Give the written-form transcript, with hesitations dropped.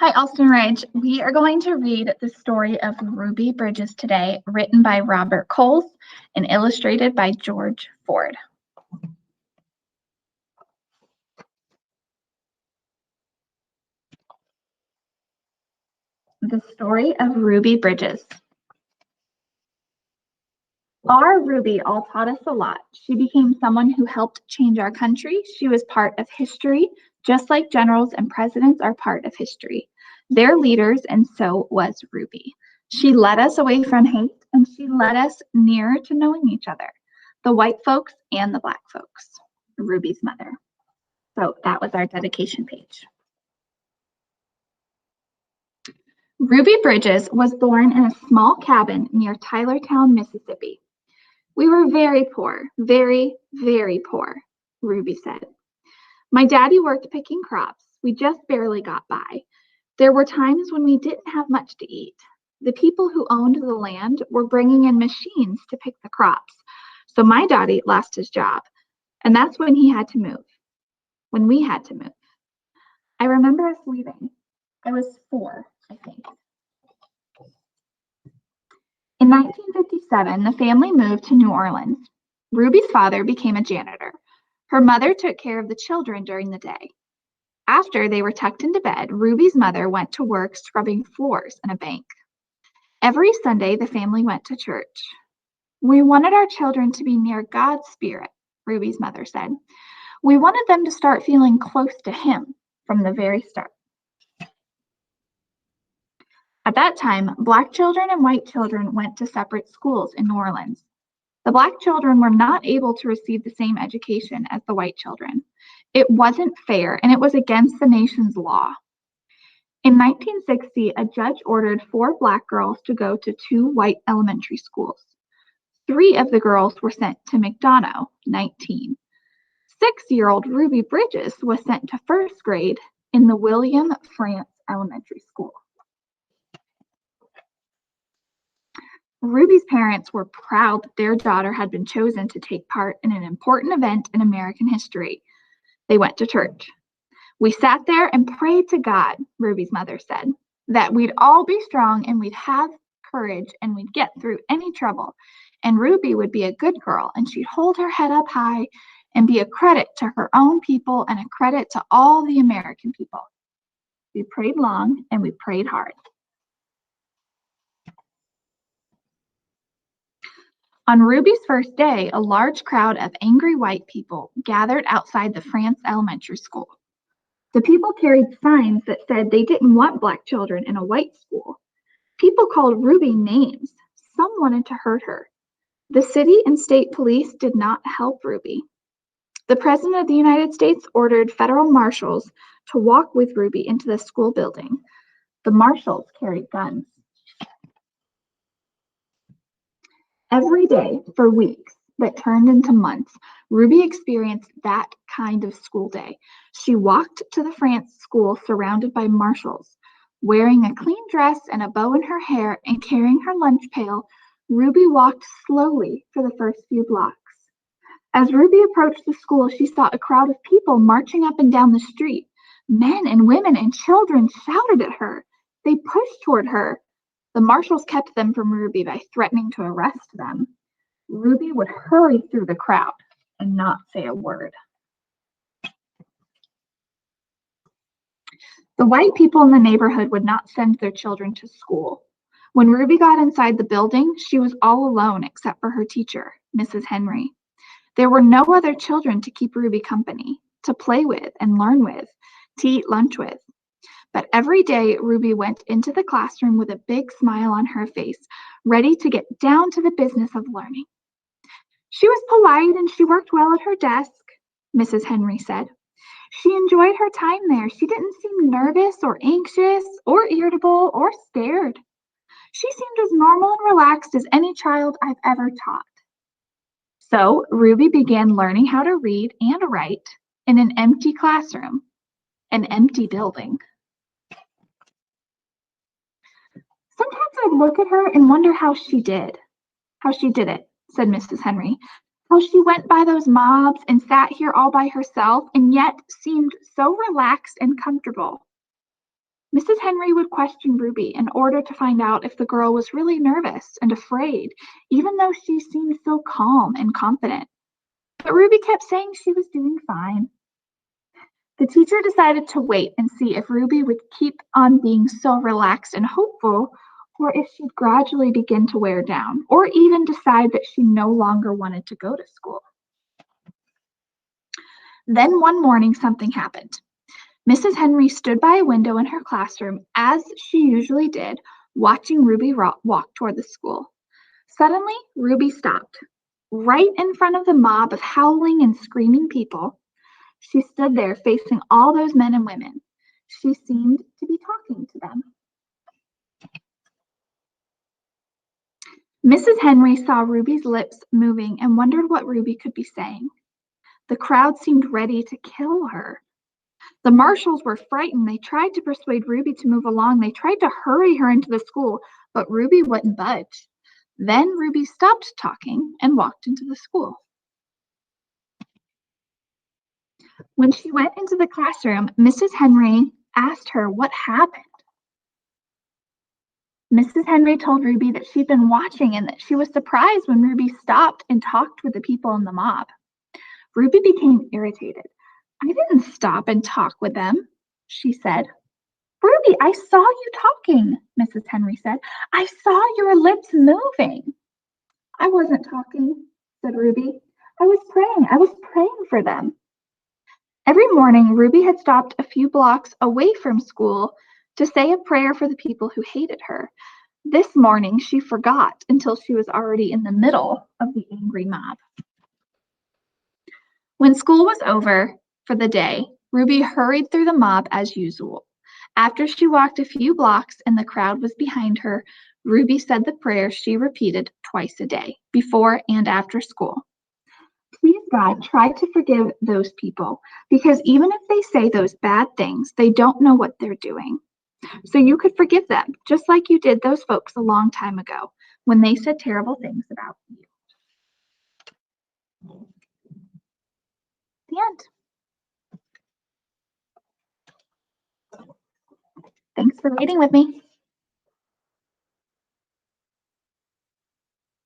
Hi, Alston Ridge. We are going to read the story of Ruby Bridges today, written by Robert Coles and illustrated by George Ford. The story of Ruby Bridges. Our Ruby all taught us a lot. She became someone who helped change our country. She was part of history, just like generals and presidents are part of history. They're leaders, and so was Ruby. She led us away from hate, and she led us nearer to knowing each other, the white folks and the black folks, Ruby's mother. So that was our dedication page. Ruby Bridges was born in a small cabin near Tylertown, Mississippi. We were very poor, very, very poor, Ruby said. My daddy worked picking crops. We just barely got by. There were times when we didn't have much to eat. The people who owned the land were bringing in machines to pick the crops. So my daddy lost his job, and that's when he had to move, when we had to move. I remember us leaving. I was 4, I think. In 1957, the family moved to New Orleans. Ruby's father became a janitor. Her mother took care of the children during the day. After they were tucked into bed, Ruby's mother went to work scrubbing floors in a bank. Every Sunday, the family went to church. We wanted our children to be near God's Spirit, Ruby's mother said. We wanted them to start feeling close to Him from the very start. At that time, Black children and white children went to separate schools in New Orleans. The Black children were not able to receive the same education as the white children. It wasn't fair, and it was against the nation's law. In 1960, a judge ordered 4 Black girls to go to 2 white elementary schools. 3 of the girls were sent to McDonough, 19. 6-year-old Ruby Bridges was sent to 1st grade in the William France Elementary School. Ruby's parents were proud that their daughter had been chosen to take part in an important event in American history. They went to church. We sat there and prayed to God, Ruby's mother said, that we'd all be strong and we'd have courage and we'd get through any trouble. And Ruby would be a good girl and she'd hold her head up high and be a credit to her own people and a credit to all the American people. We prayed long and we prayed hard. On Ruby's first day, a large crowd of angry white people gathered outside the France Elementary School. The people carried signs that said they didn't want Black children in a white school. People called Ruby names. Some wanted to hurt her. The city and state police did not help Ruby. The President of the United States ordered federal marshals to walk with Ruby into the school building. The marshals carried guns. Every day for weeks that turned into months, Ruby experienced that kind of school day. She walked to the France school surrounded by marshals. Wearing a clean dress and a bow in her hair and carrying her lunch pail, Ruby walked slowly for the first few blocks. As Ruby approached the school, she saw a crowd of people marching up and down the street. Men and women and children shouted at her. They pushed toward her. The marshals kept them from Ruby by threatening to arrest them. Ruby would hurry through the crowd and not say a word. The white people in the neighborhood would not send their children to school. When Ruby got inside the building, she was all alone except for her teacher, Mrs. Henry. There were no other children to keep Ruby company, to play with and learn with, to eat lunch with. But every day, Ruby went into the classroom with a big smile on her face, ready to get down to the business of learning. She was polite and she worked well at her desk, Mrs. Henry said. She enjoyed her time there. She didn't seem nervous or anxious or irritable or scared. She seemed as normal and relaxed as any child I've ever taught. So Ruby began learning how to read and write in an empty classroom, an empty building. Sometimes I'd look at her and wonder how she did it, said Mrs. Henry. How she went by those mobs and sat here all by herself and yet seemed so relaxed and comfortable. Mrs. Henry would question Ruby in order to find out if the girl was really nervous and afraid, even though she seemed so calm and confident. But Ruby kept saying she was doing fine. The teacher decided to wait and see if Ruby would keep on being so relaxed and hopeful, or if she'd gradually begin to wear down, or even decide that she no longer wanted to go to school. Then one morning, something happened. Mrs. Henry stood by a window in her classroom, as she usually did, watching Ruby walk toward the school. Suddenly, Ruby stopped. Right in front of the mob of howling and screaming people, she stood there facing all those men and women. She seemed to be talking to them. Mrs. Henry saw Ruby's lips moving and wondered what Ruby could be saying. The crowd seemed ready to kill her. The marshals were frightened. They tried to persuade Ruby to move along. They tried to hurry her into the school, but Ruby wouldn't budge. Then Ruby stopped talking and walked into the school. When she went into the classroom, Mrs. Henry asked her what happened. Mrs. Henry told Ruby that she'd been watching and that she was surprised when Ruby stopped and talked with the people in the mob. Ruby became irritated. "I didn't stop and talk with them," she said. "Ruby, I saw you talking," Mrs. Henry said. "I saw your lips moving." "I wasn't talking," said Ruby. I was praying for them." Every morning, Ruby had stopped a few blocks away from school to say a prayer for the people who hated her. This morning, she forgot until she was already in the middle of the angry mob. When school was over for the day, Ruby hurried through the mob as usual. After she walked a few blocks and the crowd was behind her, Ruby said the prayer she repeated twice a day, before and after school. "Please, God, try to forgive those people, because even if they say those bad things, they don't know what they're doing. So you could forgive them, just like you did those folks a long time ago, when they said terrible things about you." The end. Thanks for reading with me.